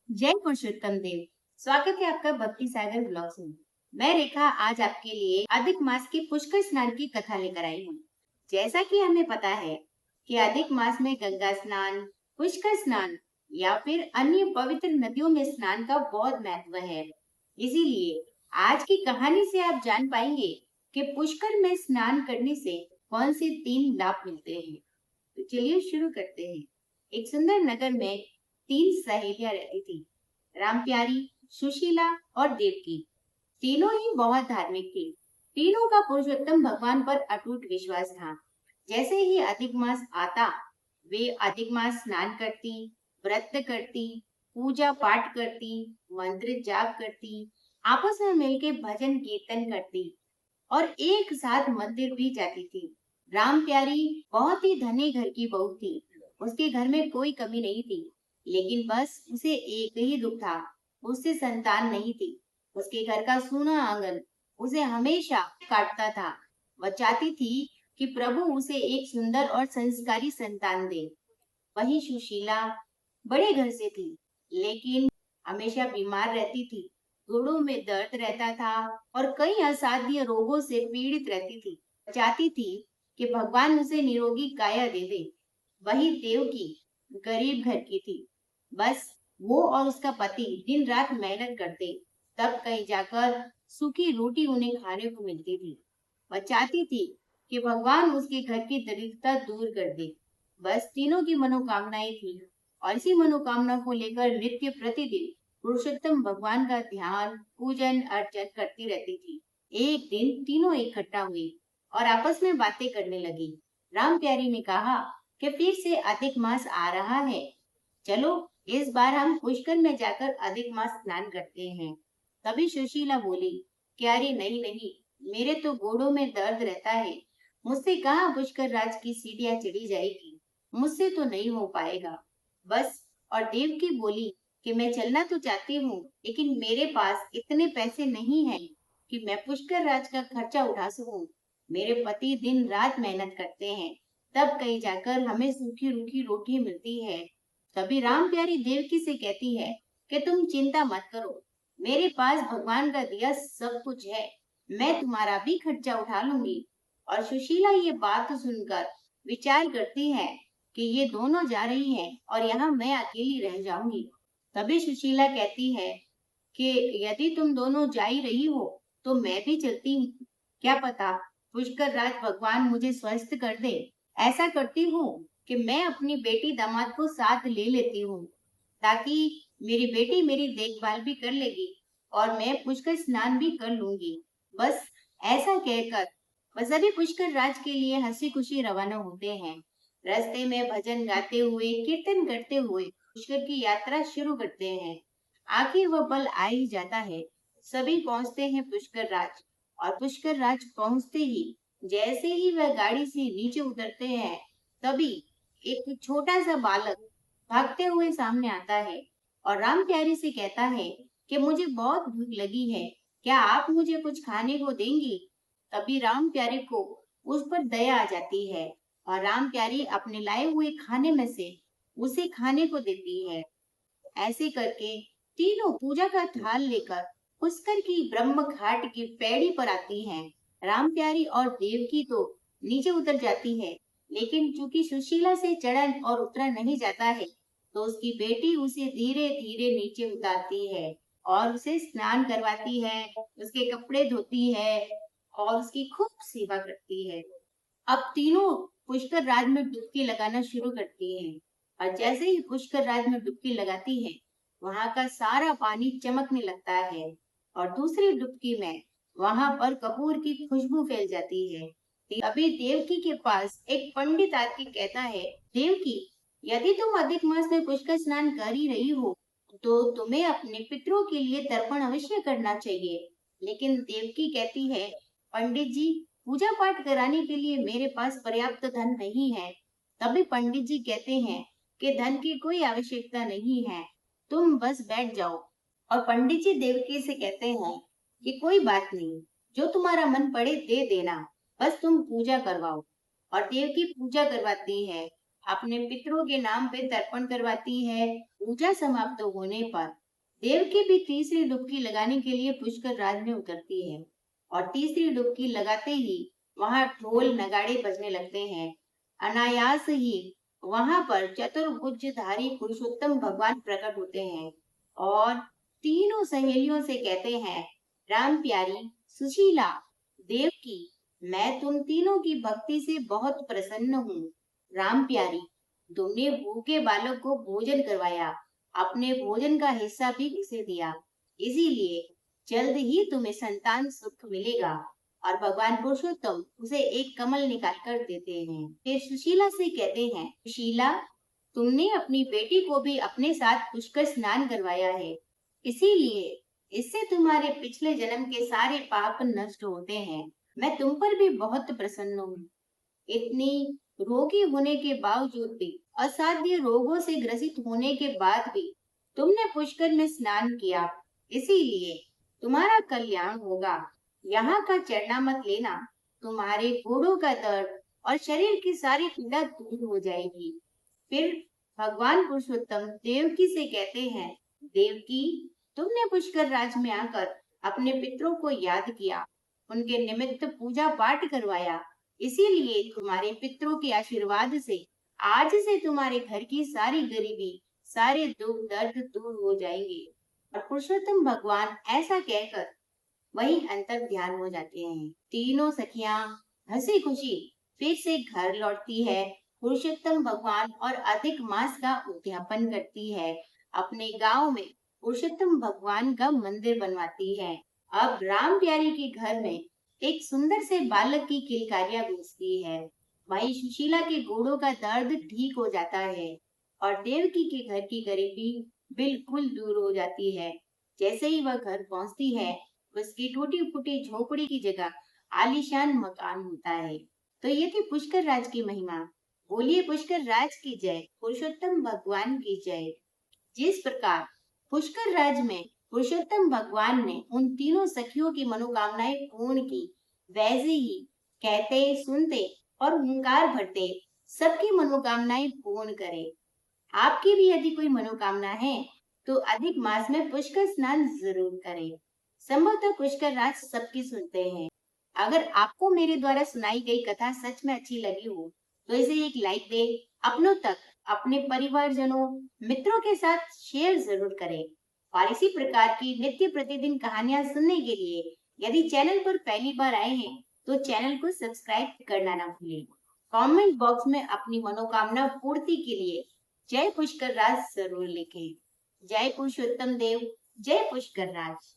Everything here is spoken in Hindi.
जय पुरुषोत्तम देव। स्वागत है आपका भक्ति सागर ब्लॉग्स में। मैं रेखा आज आपके लिए अधिक मास के पुष्कर स्नान की कथा लेकर आई हूँ। जैसा कि हमें पता है कि अधिक मास में गंगा स्नान, पुष्कर स्नान या फिर अन्य पवित्र नदियों में स्नान का बहुत महत्व है। इसीलिए आज की कहानी से आप जान पाएंगे कि पुष्कर में स्नान करने से कौन से 3 लाभ मिलते हैं। तो चलिए शुरू करते हैं। एक सुंदर नगर में 3 सहेलियां रहती थी, राम प्यारी, सुशीला और देवकी। तीनों ही बहुत धार्मिक थी। तीनों का पुरुषोत्तम भगवान पर अटूट विश्वास था। जैसे ही अधिक मास आता, वे अधिक मास स्नान करती, व्रत करती, पूजा पाठ करती, मंत्र जाप करती, आपस में मिलकर भजन कीर्तन करती और एक साथ मंदिर भी जाती थी। राम प्यारी बहुत ही धनी घर की बहू थी। उसके घर में कोई कमी नहीं थी, लेकिन बस उसे एक ही दुख था, उससे संतान नहीं थी। उसके घर का सूना आंगन उसे हमेशा काटता था। वह चाहती थी कि प्रभु उसे एक सुंदर और संस्कारी संतान दे। वही सुशीला बड़े घर से थी, लेकिन हमेशा बीमार रहती थी। घुटनों में दर्द रहता था और कई असाध्य रोगों से पीड़ित रहती थी। चाहती थी कि भगवान उसे निरोगी काया दे दे। वही देवकी गरीब घर की थी। बस वो और उसका पति दिन रात मेहनत करते, तब कहीं जाकर सूखी रोटी उन्हें खाने को मिलती थी। वह चाहती थी कि भगवान उसके घर की दरिद्रता दूर कर दे। बस तीनों की मनोकामनाएं थी और इसी मनोकामना को लेकर नित्य प्रतिदिन पुरुषोत्तम भगवान का ध्यान, पूजन, अर्चन करती रहती थी। एक दिन तीनों इकट्ठा हुई और आपस में बातें करने लगी। राम प्यारी ने कहा कि फिर से अधिक मास आ रहा है, चलो इस बार हम पुष्कर में जाकर अधिक मास स्नान करते हैं। तभी सुशीला बोली कि अरे नहीं नहीं, मेरे तो घोड़ों में दर्द रहता है, मुझसे कहाँ पुष्कर राज की सीढ़ियां चढ़ी जाएगी, मुझसे तो नहीं हो पाएगा। बस। और देवकी बोली कि मैं चलना तो चाहती हूँ, लेकिन मेरे पास इतने पैसे नहीं हैं कि मैं पुष्कर राज का खर्चा उठा सकूं। मेरे पति दिन रात मेहनत करते हैं, तब कहीं जाकर हमें सूखी रूखी रोटी मिलती है। तभी राम प्यारी देवकी से कहती है कि तुम चिंता मत करो, मेरे पास भगवान का दिया सब कुछ है, मैं तुम्हारा भी खर्चा उठा लूंगी। और सुशीला ये बात सुनकर विचार करती है कि ये दोनों जा रही हैं और यहाँ मैं अकेली रह जाऊंगी। तभी सुशीला कहती है कि यदि तुम दोनों जा ही रही हो तो मैं भी चलती हूँ। क्या पता पुष्कर राज भगवान मुझे स्वस्थ कर दे। ऐसा करती हूँ कि मैं अपनी बेटी दामाद को साथ ले लेती हूँ, ताकि मेरी बेटी मेरी देखभाल भी कर लेगी और मैं पुष्कर स्नान भी कर लूंगी। बस ऐसा कहकर वह सभी पुष्कर राज के लिए हंसी खुशी रवाना होते हैं। रास्ते में भजन गाते हुए, कीर्तन करते हुए पुष्कर की यात्रा शुरू करते हैं। आखिर वह पल आ ही जाता है। सभी पहुंचते हैं पुष्कर राज। और पुष्कर राज पहुंचते ही, जैसे ही वह गाड़ी से नीचे उतरते हैं, तभी एक छोटा सा बालक भागते हुए सामने आता है और राम प्यारी से कहता है कि मुझे बहुत भूख लगी है, क्या आप मुझे कुछ खाने को देंगी। तभी राम प्यारे को उस पर दया आ जाती है और राम प्यारी अपने लाए हुए खाने में से उसे खाने को देती है। ऐसे करके तीनों पूजा का थाल लेकर पुष्कर की ब्रह्म घाट की पैड़ी पर आती हैं। राम प्यारी और देवकी तो नीचे उतर जाती है, लेकिन चूंकि सुशीला से चढ़ा और उतरा नहीं जाता है, तो उसकी बेटी उसे धीरे धीरे नीचे उतारती है और उसे स्नान करवाती है, उसके कपड़े धोती है और उसकी खूब सेवा करती है। अब तीनों पुष्कर राज में डुबकी लगाना शुरू करती हैं और जैसे ही पुष्कर राज में डुबकी लगाती है, वहां का सारा पानी चमकने लगता है और दूसरी डुबकी में वहां पर कपूर की खुशबू फैल जाती है। तभी देवकी के पास एक पंडित आके कहता है, देवकी, यदि तुम अधिक मास में पुष्कर स्नान कर ही रही हो, तो तुम्हें अपने पितरों के लिए तर्पण अवश्य करना चाहिए। लेकिन देवकी कहती है, पंडित जी, पूजा पाठ कराने के लिए मेरे पास पर्याप्त धन नहीं है। तभी पंडित जी कहते हैं कि धन की कोई आवश्यकता नहीं है, तुम बस बैठ जाओ। और पंडित जी देवकी से कहते हैं कि कोई बात नहीं, जो तुम्हारा मन पड़े दे देना, बस तुम पूजा करवाओ। और देवकी पूजा करवाती है। अपने पितरों के नाम पे तर्पण करवाती है। पूजा समाप्त होने पर देवकी भी तीसरी डुबकी लगाने के लिए पुष्कर राज में उतरती है और तीसरी डुबकी लगाते ही वहां ढोल नगाड़े बजने लगते हैं। अनायास ही वहां पर चतुर्भुजधारी पुरुषोत्तम भगवान प्रकट होते हैं और तीनों सहेलियों से कहते हैं, राम प्यारी, सुशीला, देवकी, मैं तुम तीनों की भक्ति से बहुत प्रसन्न हूँ। राम प्यारी, तुमने भूखे बालक को भोजन करवाया, अपने भोजन का हिस्सा भी उसे दिया, इसीलिए जल्द ही तुम्हें संतान सुख मिलेगा। और भगवान पुरुषोत्तम उसे एक कमल निकाल कर देते हैं। फिर सुशीला से कहते हैं, सुशीला, तुमने अपनी बेटी को भी अपने साथ पुष्कर स्नान करवाया है, इसीलिए इससे तुम्हारे पिछले जन्म के सारे पाप नष्ट होते हैं। मैं तुम पर भी बहुत प्रसन्न हूँ। इतनी रोगी होने के बावजूद भी, असाध्य रोगों से ग्रसित होने के बाद भी तुमने पुष्कर में स्नान किया, इसीलिए तुम्हारा कल्याण होगा। यहाँ का चढ़ना मत लेना, तुम्हारे घोड़ों का दर्द और शरीर की सारी पीड़ा दूर हो जाएगी। फिर भगवान पुरुषोत्तम देवकी से कहते हैं, देवकी, तुमने पुष्कर राज में आकर अपने पितरों को याद किया, उनके निमित्त पूजा पाठ करवाया, इसीलिए तुम्हारे पितरों के आशीर्वाद से आज से तुम्हारे घर की सारी गरीबी, सारे दुख दर्द दूर हो जाएंगे। और पुरुषोत्तम भगवान ऐसा कहकर वही अंतर ध्यान हो जाते हैं। तीनों सखियां हंसी खुशी फिर से घर लौटती है। पुरुषोत्तम भगवान और अधिक मास का उद्यापन करती है। अपने गांव में पुरुषोत्तम भगवान का मंदिर बनवाती है। अब राम प्यारी के घर में एक सुंदर से बालक की किलकारियां गूंजती है। वहीं सुशीला के घोड़ों का दर्द ठीक हो जाता है और देवकी के घर की गरीबी बिल्कुल दूर हो जाती है। जैसे ही वह घर पहुंचती है, उसकी टूटी फूटी झोपड़ी की जगह आलीशान मकान होता है। तो ये थी पुष्कर राज की महिमा। बोलिए पुष्कर राज की जय, पुरुषोत्तम भगवान की जय। जिस प्रकार पुष्कर राज में पुरुषोत्तम भगवान ने उन तीनों सखियों की मनोकामनाएं पूर्ण की, वैसे ही कहते, सुनते और हुंकार भरते सबकी मनोकामनाएं पूर्ण करे। आपकी भी यदि कोई मनोकामना है तो अधिक मास में पुष्कर स्नान जरूर करें। संभवतः पुष्कर राज सबकी सुनते हैं। अगर आपको मेरे द्वारा सुनाई गई कथा सच में अच्छी लगी हो तो इसे एक लाइक दे, अपनों तक, अपने परिवारजनों, मित्रों के साथ शेयर जरूर करें। और इसी प्रकार की नित्य प्रतिदिन कहानियां सुनने के लिए यदि चैनल पर पहली बार आए हैं तो चैनल को सब्सक्राइब करना ना भूलें। कमेंट बॉक्स में अपनी मनोकामना पूर्ति के लिए जय पुष्कर राज जरूर लिखें। जय पुरुषोत्तम देव, जय पुष्कर राज।